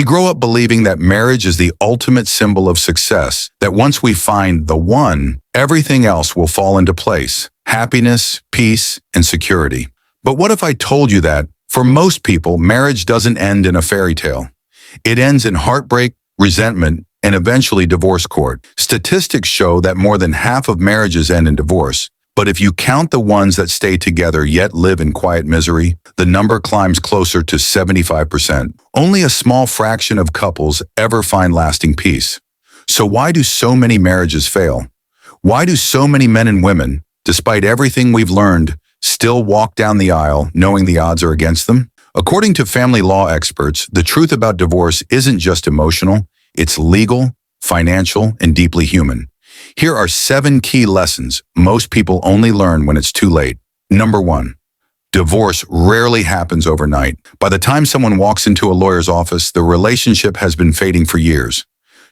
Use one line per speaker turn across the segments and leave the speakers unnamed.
We grow up believing that marriage is the ultimate symbol of success, that once we find the one, everything else will fall into place: happiness, peace, and security. But what if I told you that, for most people, marriage doesn't end in a fairy tale? It ends in heartbreak, resentment, and eventually divorce court. Statistics show that more than half of marriages end in divorce. But if you count the ones that stay together yet live in quiet misery, the number climbs closer to 75%. Only a small fraction of couples ever find lasting peace. So why do so many marriages fail? Why do so many men and women, despite everything we've learned, still walk down the aisle knowing the odds are against them? According to family law experts, the truth about divorce isn't just emotional, it's legal, financial, and deeply human. Here are 7 key lessons most people only learn when it's too late. Number 1. Divorce rarely happens overnight. By the time someone walks into a lawyer's office, the relationship has been fading for years.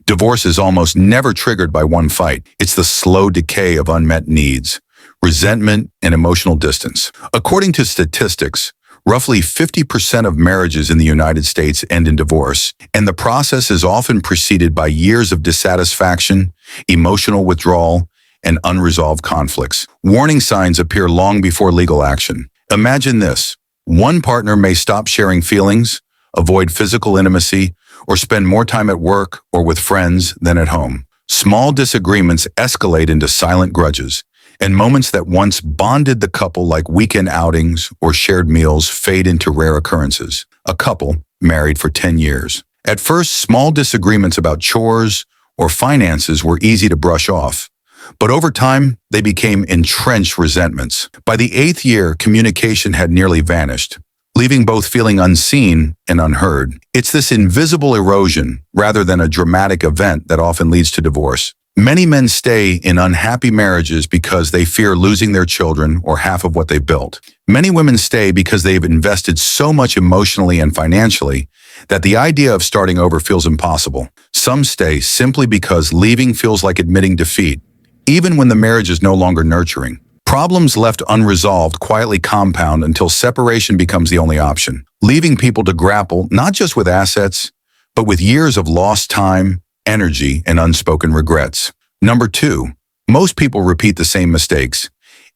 Divorce is almost never triggered by one fight. It's the slow decay of unmet needs, resentment, and emotional distance. According to statistics, roughly 50% of marriages in the United States end in divorce, and the process is often preceded by years of dissatisfaction, emotional withdrawal, and unresolved conflicts. Warning signs appear long before legal action. Imagine this: one partner may stop sharing feelings, avoid physical intimacy, or spend more time at work or with friends than at home. Small disagreements escalate into silent grudges, and moments that once bonded the couple, like weekend outings or shared meals, fade into rare occurrences. A couple married for 10 years. At first, small disagreements about chores or finances were easy to brush off. But over time, they became entrenched resentments. By the 8th year, communication had nearly vanished, leaving both feeling unseen and unheard. It's this invisible erosion, rather than a dramatic event, that often leads to divorce. Many men stay in unhappy marriages because they fear losing their children or half of what they built. Many women stay because they've invested so much emotionally and financially that the idea of starting over feels impossible. Some stay simply because leaving feels like admitting defeat, even when the marriage is no longer nurturing. Problems left unresolved quietly compound until separation becomes the only option, leaving people to grapple not just with assets, but with years of lost time, energy, and unspoken regrets. Number 2, most people repeat the same mistakes.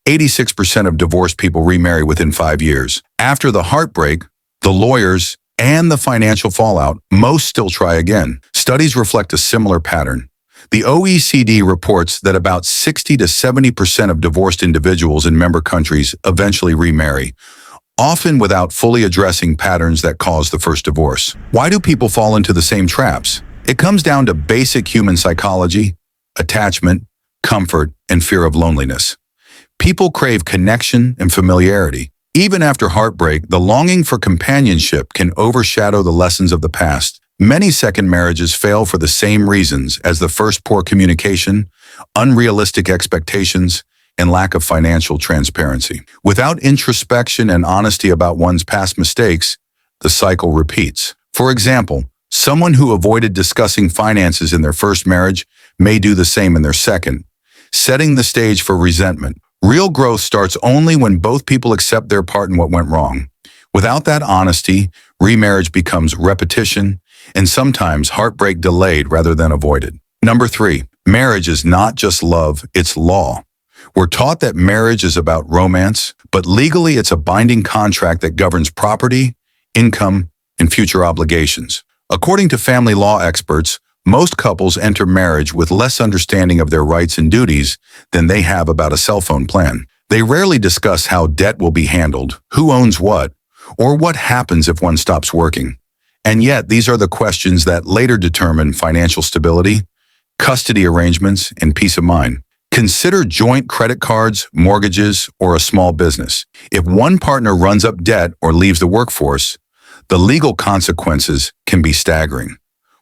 86% of divorced people remarry within 5 years. After the heartbreak, the lawyers, and the financial fallout, most still try again. Studies reflect a similar pattern. The OECD reports that about 60 to 70% of divorced individuals in member countries eventually remarry, often without fully addressing patterns that caused the first divorce. Why do people fall into the same traps? It comes down to basic human psychology: attachment, comfort, and fear of loneliness. People crave connection and familiarity. Even after heartbreak, the longing for companionship can overshadow the lessons of the past. Many second marriages fail for the same reasons as the first: poor communication, unrealistic expectations, and lack of financial transparency. Without introspection and honesty about one's past mistakes, the cycle repeats. For example, someone who avoided discussing finances in their first marriage may do the same in their second, setting the stage for resentment. Real growth starts only when both people accept their part in what went wrong. Without that honesty, remarriage becomes repetition, and sometimes heartbreak delayed rather than avoided. Number 3, marriage is not just love, it's law. We're taught that marriage is about romance, but legally it's a binding contract that governs property, income, and future obligations. According to family law experts, most couples enter marriage with less understanding of their rights and duties than they have about a cell phone plan. They rarely discuss how debt will be handled, who owns what, or what happens if one stops working. And yet, these are the questions that later determine financial stability, custody arrangements, and peace of mind. Consider joint credit cards, mortgages, or a small business. If one partner runs up debt or leaves the workforce, the legal consequences can be staggering.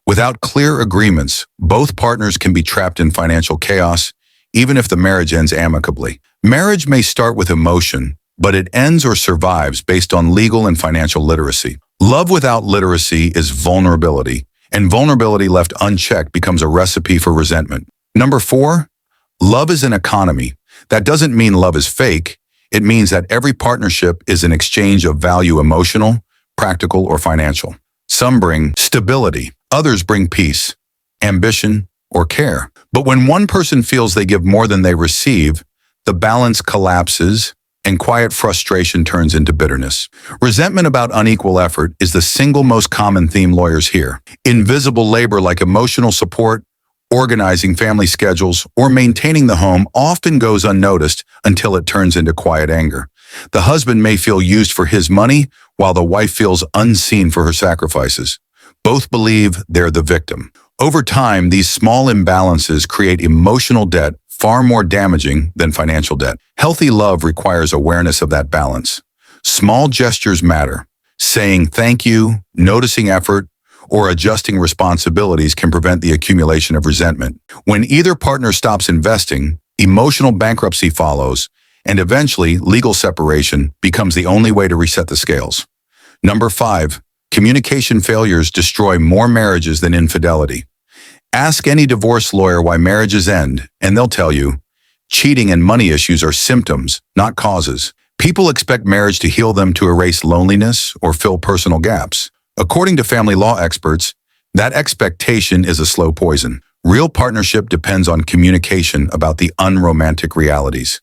Without clear agreements, both partners can be trapped in financial chaos, even if the marriage ends amicably. Marriage may start with emotion, but it ends or survives based on legal and financial literacy. Love without literacy is vulnerability, and vulnerability left unchecked becomes a recipe for resentment. Number 4, love is an economy. That doesn't mean love is fake. It means that every partnership is an exchange of value: emotional, practical, or financial. Some bring stability. Others bring peace, ambition, or care. But when one person feels they give more than they receive, the balance collapses and quiet frustration turns into bitterness. Resentment about unequal effort is the single most common theme lawyers hear. Invisible labor like emotional support, organizing family schedules, or maintaining the home often goes unnoticed until it turns into quiet anger. The husband may feel used for his money, while the wife feels unseen for her sacrifices. Both believe they're the victim. Over time, these small imbalances create emotional debt far more damaging than financial debt. Healthy love requires awareness of that balance. Small gestures matter. Saying thank you, noticing effort, or adjusting responsibilities can prevent the accumulation of resentment. When either partner stops investing, emotional bankruptcy follows, and eventually legal separation becomes the only way to reset the scales. Number 5, communication failures destroy more marriages than infidelity. Ask any divorce lawyer why marriages end, and they'll tell you, cheating and money issues are symptoms, not causes. People expect marriage to heal them to erase loneliness or fill personal gaps. According to family law experts, that expectation is a slow poison. Real partnership depends on communication about the unromantic realities.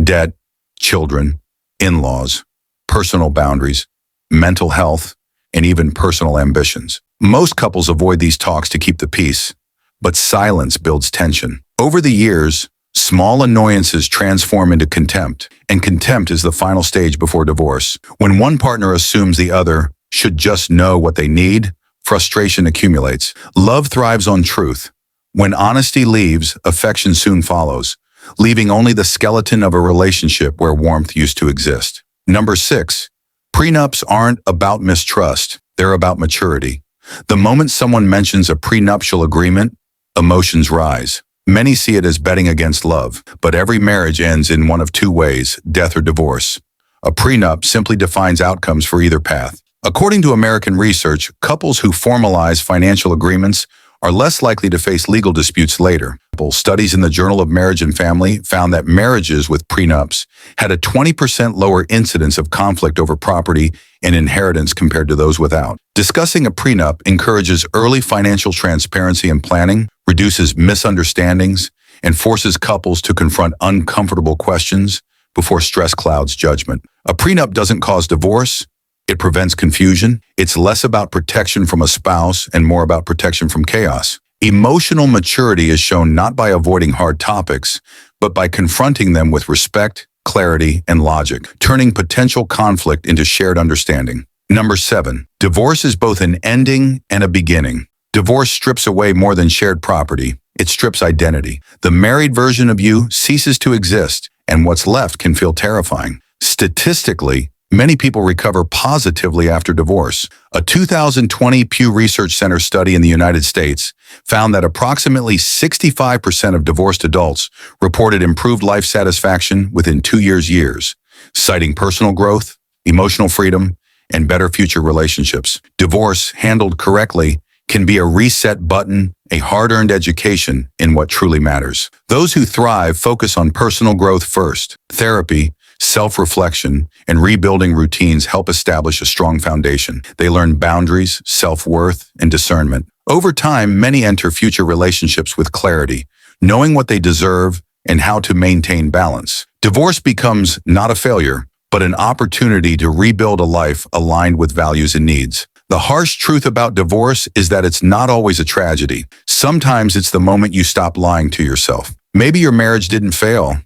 Debt, children, in-laws, personal boundaries, mental health, and even personal ambitions. Most couples avoid these talks to keep the peace, but silence builds tension. Over the years, small annoyances transform into contempt, and contempt is the final stage before divorce. When one partner assumes the other should just know what they need, frustration accumulates. Love thrives on truth. When honesty leaves, affection soon follows, leaving only the skeleton of a relationship where warmth used to exist. Number 6, prenups aren't about mistrust, they're about maturity. The moment someone mentions a prenuptial agreement, emotions rise. Many see it as betting against love, but every marriage ends in one of two ways, death or divorce. A prenup simply defines outcomes for either path. According to American research, couples who formalize financial agreements are less likely to face legal disputes later. Studies in the Journal of Marriage and Family found that marriages with prenups had a 20% lower incidence of conflict over property and inheritance compared to those without. Discussing a prenup encourages early financial transparency and planning, reduces misunderstandings, and forces couples to confront uncomfortable questions before stress clouds judgment. A prenup doesn't cause divorce. It prevents confusion. It's less about protection from a spouse and more about protection from chaos. Emotional maturity is shown not by avoiding hard topics, but by confronting them with respect, clarity, and logic, turning potential conflict into shared understanding. Number 7, divorce is both an ending and a beginning. Divorce strips away more than shared property. It strips identity. The married version of you ceases to exist, and what's left can feel terrifying. Statistically, many people recover positively after divorce. A 2020 Pew Research Center study in the United States found that approximately 65% of divorced adults reported improved life satisfaction within 2 years, citing personal growth, emotional freedom, and better future relationships. Divorce, handled correctly, can be a reset button, a hard-earned education in what truly matters. Those who thrive focus on personal growth first. Therapy, self-reflection, and rebuilding routines help establish a strong foundation. They learn boundaries, self-worth, and discernment. Over time, many enter future relationships with clarity, knowing what they deserve and how to maintain balance. Divorce becomes not a failure, but an opportunity to rebuild a life aligned with values and needs. The harsh truth about divorce is that it's not always a tragedy. Sometimes it's the moment you stop lying to yourself. Maybe your marriage didn't fail.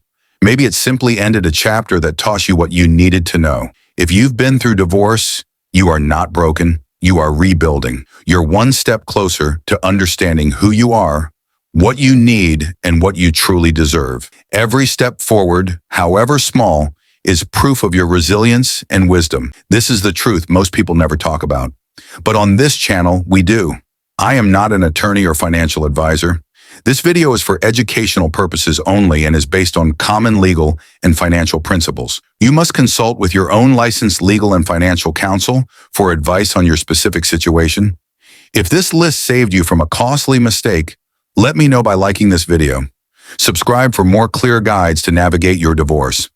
Maybe it simply ended a chapter that taught you what you needed to know. If you've been through divorce, you are not broken. You are rebuilding. You're one step closer to understanding who you are, what you need, and what you truly deserve. Every step forward, however small, is proof of your resilience and wisdom. This is the truth most people never talk about. But on this channel, we do. I am not an attorney or financial advisor. This video is for educational purposes only and is based on common legal and financial principles. You must consult with your own licensed legal and financial counsel for advice on your specific situation. If this list saved you from a costly mistake, let me know by liking this video. Subscribe for more clear guides to navigate your divorce.